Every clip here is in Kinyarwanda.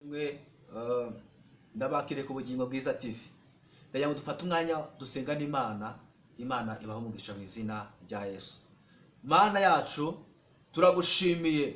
mwe ndabakire ku Bugingo Bwiza TV. Ndagira ngo dufate umwanya dusengana Imana ibaho umugisha mu izina rya Yesu. Mana yacu turagushimiye,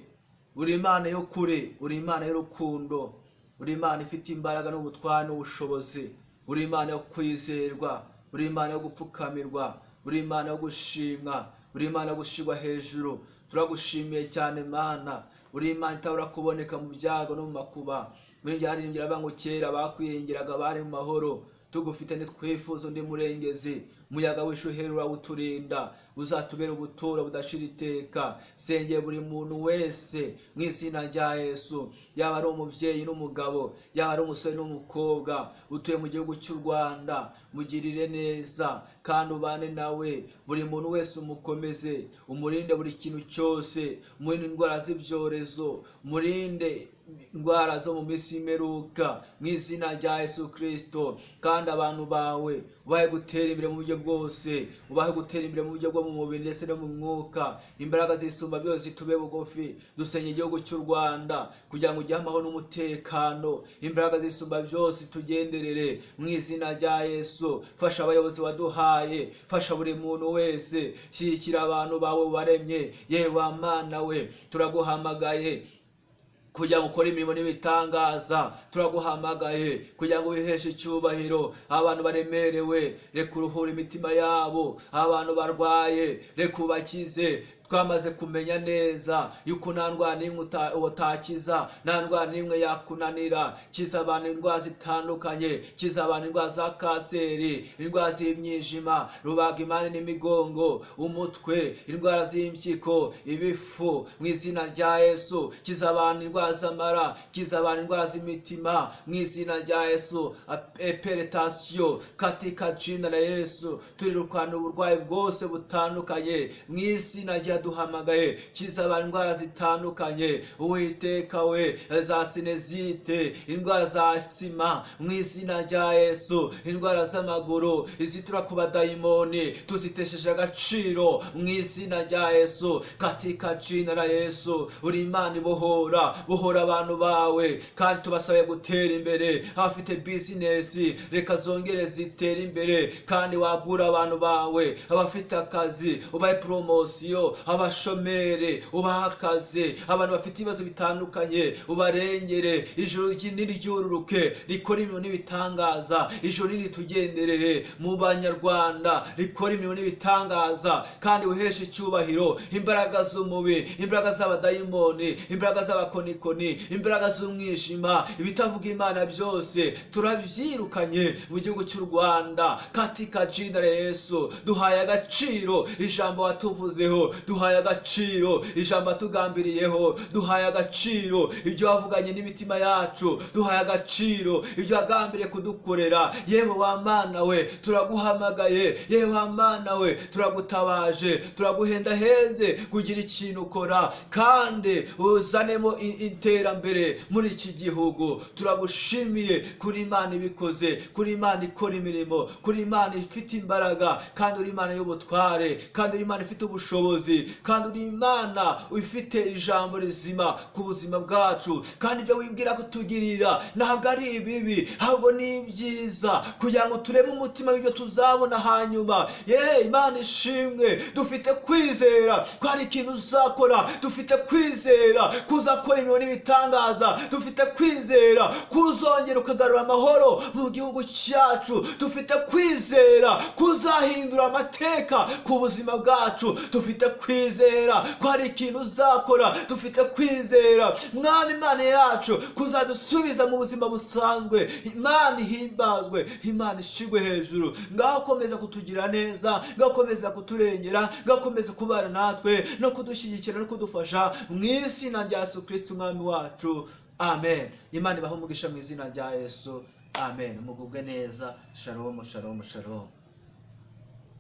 uri Imana yo kure, uri Imana y'urukundo, uri Imana ifite imbaraga n'ubutware n'ubushobozi, uri Imana yo kwizerwa, uri Imana yo gupfukamirwa, uri Imana yo gushimwa, uri Imana yo gushirwa hejuru. Turagushimiye cyane Mana, uri Imana itabura kuboneka mu byago no mu makuba. Mwenge haririmbira bango kera bakwiyengeraga bari mu mahoro, tugufite nitwifuza undi murengezi. Muyaga wishuherura uturinda, uzatubera ubuturo budashira iteka. Sengeye buri muntu wese mu izina rya Yesu, yaba ari umubyeyi n'umugabo, yaba ari umusore n'umukobwa utuye mu gihugu cy'u Rwanda, mugirire neza kandi ubane nawe. Buri muntu wese umukomeze, umurinde buri kintu cyose, umurinde indwara z'ibyorezo, umurinde indwara zo mu minsi y'imperuka mu izina rya Yesu Kristo. Kandi abantu bawe ubahe gutera imbere mu buryo bwose, ubahe gutera imbere mu buryo bwo mu mubiri ndetse no mu mwuka. Imbaraga zisumba byose tube bugufi, dusenye igihugu cy'u Rwanda kugira ngo ujye amahoro n'umutekano. Imbaraga zisumba byose tugenderere mu izina rya Yesu. Fasha abayobozi waduhaye, fasha buri muntu wese, shyigikira abantu bawe baremye. Yewe Mana we, turaguhamagaye kugira ngo ukore imirimo n'ibitangaza. Turaguhamagaye kugira ngo wiheshe icyubahiro. Abantu baremerewe, reka uruhura imitima yabo. Abantu barwaye, reka ubakize. Twamaze kumenya neza yuko nta ndwara n'imwe utakiza, nta ndwara n'imwe yakunanira. Kiza abantu indwara zitandukanye, kiza abantu indwara za kanseri, indwara z'imyijima, rubagimpande n'imigongo, umutwe, indwara z'impyiko, ibifu mu izina rya Yesu. Kiza abantu indwara z'amara, kiza abantu indwara z'imitima mu izina rya Yesu. Hypertension katika jina la Yesu, turirukana uburwayi bwose butandukanye mu izina rya duhamagaye. Kiza abantu indwara zitandukanye, Uwiteka we, za sinezite, indwara za sima mu izina rya Yesu, indwara z'amaguru, izitura ku badayimoni tuzitesheje agaciro mu izina rya Yesu. Katika jina la Yesu, uri Imana ibohora, bohora abantu bawe kandi tubasabe gutera imbere. Abafite business reka zongere zitere imbere kandi wagura abantu bawe. Abafite akazi ubahe promotion, abashomere ubaha akazi. Abantu bafite ibibazo bitandukanye ubarengere. Ijuru niriryururuke rikora imirimo n'ibitangaza. Ijuru niritugenderere mu Banyarwanda rikora imirimo n'ibitangaza kandi wiheshe icyubahiro. Imbaraga z'umubi, imbaraga z'abadayimoni, imbaraga z'abakonikoni, imbaraga z'umwijima, ibitavuga Imana byose turabyirukanye mu gihugu cy'u Rwanda. Katika jina la Yesu, duhaye agaciro ijambo watuvuzeho, duhaye agaciro ijambo atugambiriyeho, duhaye agaciro ibyo wavuganye n'imitima yacu, duhaye agaciro ibyo wagambiriye kudukorera. Yewe wa Mana we, turaguhamagaye. Yewe wa Mana we, turagutabaje, turaguhendahenze kugira ikintu ukora kandi uzanemo iterambere muri iki gihugu. Turagushimiye kuri Imana ibikoze, kuri Imana ikora imirimo, kuri Imana ifite imbaraga, kandi uri Imana y'ubutware, kandi uri Imana ifite ubushobozi, kandi uri Imana ufite ijambo rizima ku buzima bwacu. Kandi ibyo wibwira kutugirira ntabwo ari ibibi, ahubwo ni ibyiza, kugira ngo turebe umutima w'ibyo tuzabona hanyuma. Imana ishimwe, dufite kwizera ko hari ikintu uzakora, dufite kwizera kuzakora imirimo n'ibitangaza, dufite kwizera kuzongera ukagarura amahoro mu gihugu cyacu, dufite kwizera kuzahindura amateka ku buzima bwacu, dufite kwizera ko hari ikintu uzakora, dufite kwizera Mwami Imana yacu kuzadusubiza mu buzima busanzwe. Imana ihimbazwe, Imana ishigwe hejuru. Ngaho komeza kutugira neza, ngaho komeza kuturengera, ngaho komeza kubana natwe no kudushyigikira no kudufasha mu izina rya Yesu Kristo Umwami wacu. Amen. Imana ibahe umugisha mu izina rya Yesu. Amen. Mugubwe neza. Shalom, shalom, shalom.